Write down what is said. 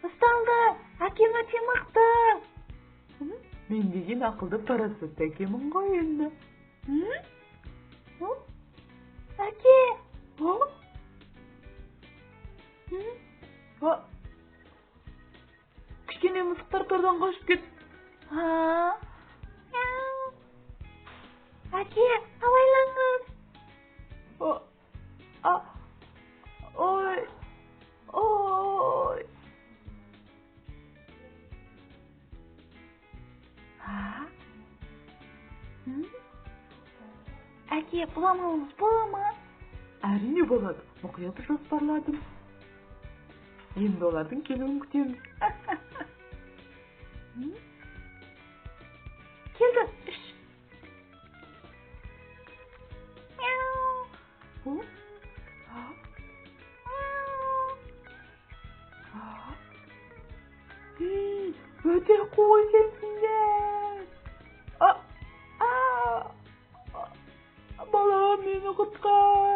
Ысталды, әкем өте мықты. Мен деген ақылды парасатты әкемін ғой енді. Әке! Кішкене мысықтар тордан қашып кетті. Әке, абайлаңыз. Ой, ой. Әке, бұламауымыз бола ма? Әрине болады, мұқият жоспарладым. Енді олардың келуін күтеміз. Келді, үш. Өте қуы екенсіңдер. Балам, мені құтқар.